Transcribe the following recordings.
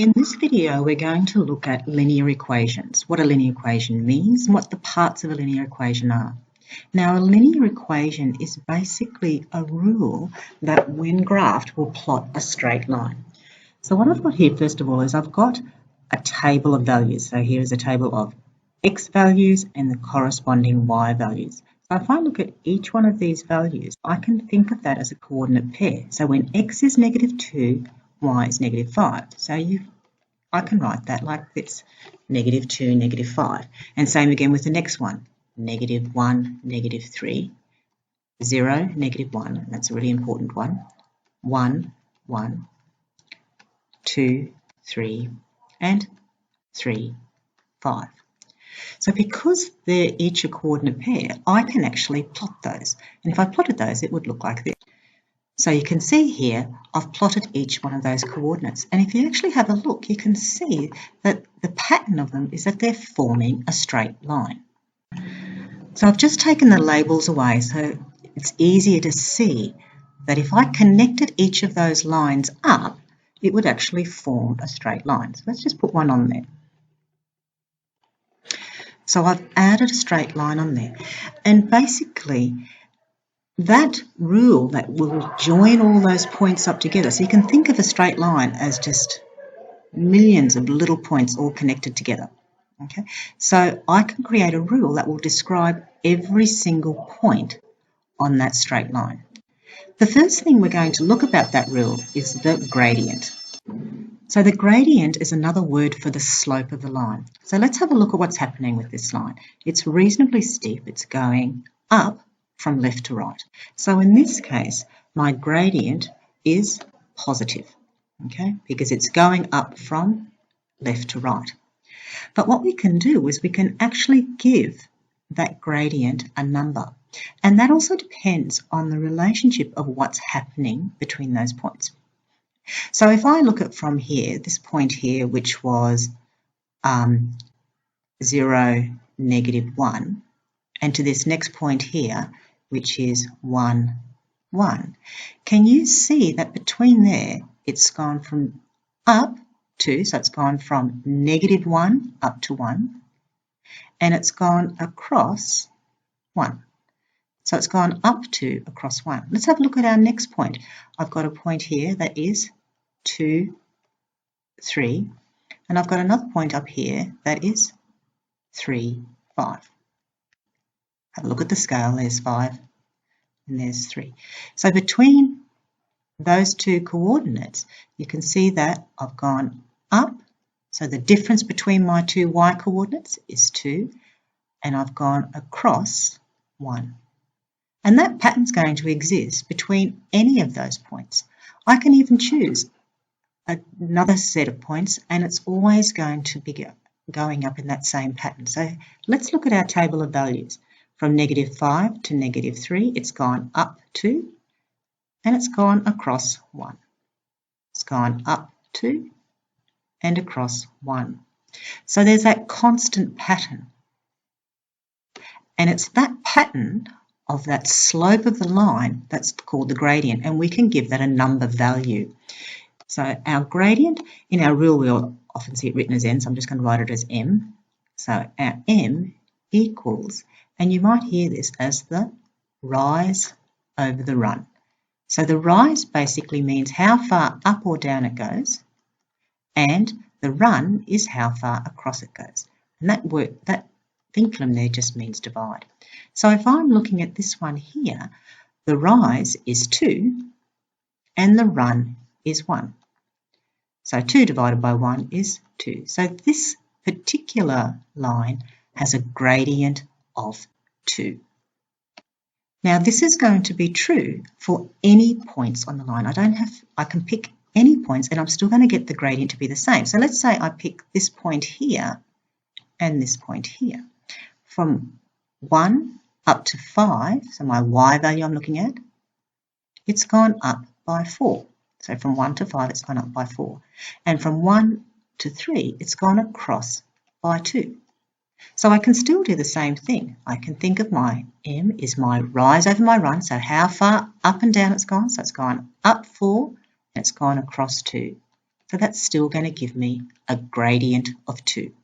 In this video, we're going to look at linear equations, what a linear equation means and what the parts of a linear equation are. Now, a linear equation is basically a rule that when graphed will plot a straight line. So what I've got here, first of all, is I've got a table of values. So here is a table of x values and the corresponding y values. So if I look at each one of these values, I can think of that as a coordinate pair. So when x is -2, y is -5. So I can write that like this, -2, -5. And same again with the next one, -1, -3, 0, -1, that's a really important one, 1, 1, 2, 3, and 3, 5. So because they're each a coordinate pair, I can actually plot those. And if I plotted those, it would look like this. So you can see here, I've plotted each one of those coordinates. And if you actually have a look, you can see that the pattern of them is that they're forming a straight line. So I've just taken the labels away so it's easier to see that if I connected each of those lines up, it would actually form a straight line. So let's just put one on there. So I've added a straight line on there. And basically, that rule that will join all those points up together. So you can think of a straight line as just millions of little points all connected together. Okay, so I can create a rule that will describe every single point on that straight line. The first thing we're going to look about that rule is the gradient. So the gradient is another word for the slope of the line. So let's have a look at what's happening with this line. It's reasonably steep. It's going up from left to right. So in this case, my gradient is positive, okay, because it's going up from left to right. But what we can do is we can actually give that gradient a number. And that also depends on the relationship of what's happening between those points. So if I look at from here, this point here, which was 0, -1, and to this next point here, which is 1, 1. Can you see that between there, it's gone from up to, so it's gone from -1 up to 1, and it's gone across 1. So it's gone up to across 1. Let's have a look at our next point. I've got a point here that is 2, 3, and I've got another point up here that is 3, 5. Have a look at the scale, there's 5 and there's 3. So between those two coordinates, you can see that I've gone up. So the difference between my two y coordinates is 2, and I've gone across 1. And that pattern's going to exist between any of those points. I can even choose another set of points, and it's always going to be going up in that same pattern. So let's look at our table of values. From -5 to -3, it's gone up 2, and it's gone across 1. It's gone up 2 and across 1. So there's that constant pattern. And it's that pattern of that slope of the line that's called the gradient, and we can give that a number value. So our gradient, in our rule we'll often see it written as n, so I'm just going to write it as m. So our m equals, and you might hear this as the rise over the run. So the rise basically means how far up or down it goes, and the run is how far across it goes. And that vinculum there just means divide. So if I'm looking at this one here, the rise is 2 and the run is 1. So 2 divided by 1 is 2. So this particular line has a gradient of 2. Now this is going to be true for any points on the line. I can pick any points and I'm still going to get the gradient to be the same. So let's say I pick this point here and this point here. From 1 up to 5, so my y value I'm looking at, it's gone up by 4. So from 1 to 5, it's gone up by 4. And from 1 to 3, it's gone across by 2. So I can still do the same thing. I can think of my m is my rise over my run, so how far up and down it's gone. So it's gone up 4 and it's gone across 2. So that's still going to give me a gradient of 2.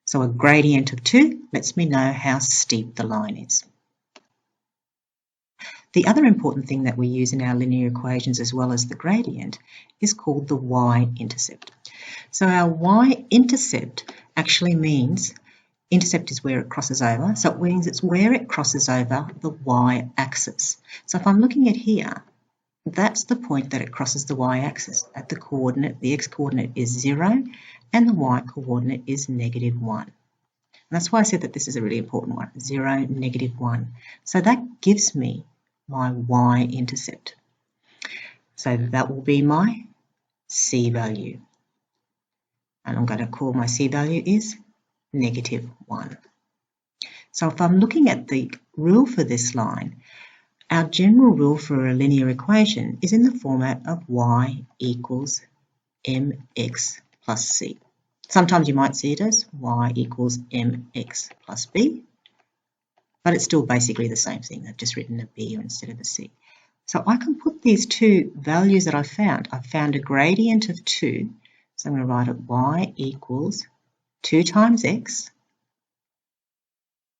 So a gradient of 2 lets me know how steep the line is. The other important thing that we use in our linear equations as well as the gradient is called the y-intercept. So our y-intercept actually means, intercept is where it crosses over, so it means it's where it crosses over the y-axis. So if I'm looking at here, that's the point that it crosses the y-axis. At the coordinate, the x-coordinate is 0 and the y-coordinate is -1. And that's why I said that this is a really important one, 0, -1. So that gives me my y-intercept. So that will be my c value. And I'm going to call my c value is -1. So if I'm looking at the rule for this line, our general rule for a linear equation is in the format of y equals mx plus c. Sometimes you might see it as y equals mx plus b, but it's still basically the same thing. I've just written a b instead of a c. So I can put these two values that I've found a gradient of 2. So I'm going to write it y equals 2 times x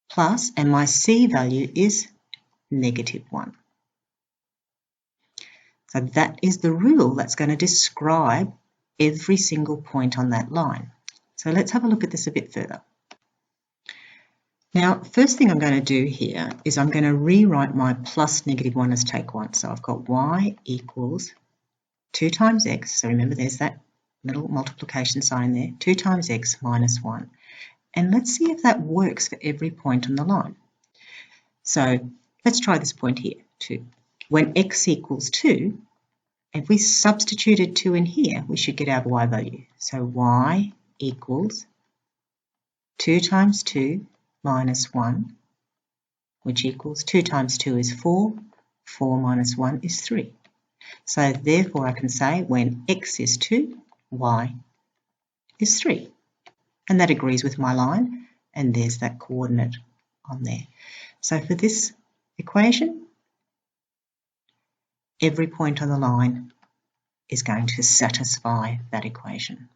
plus, and my c value is -1. So that is the rule that's going to describe every single point on that line. So let's have a look at this a bit further. Now, first thing I'm going to do here is I'm going to rewrite my plus -1 as take 1. So I've got y equals 2 times x. So remember there's that little multiplication sign there, 2 times x minus 1. And let's see if that works for every point on the line. So let's try this point here, 2. When x equals 2, if we substituted 2 in here, we should get our y value. So y equals 2 times 2 minus 1, which equals 2 times 2 is 4, 4 minus 1 is 3. So therefore I can say when x is 2, y is 3. And that agrees with my line, and there's that coordinate on there. So for this equation, every point on the line is going to satisfy that equation.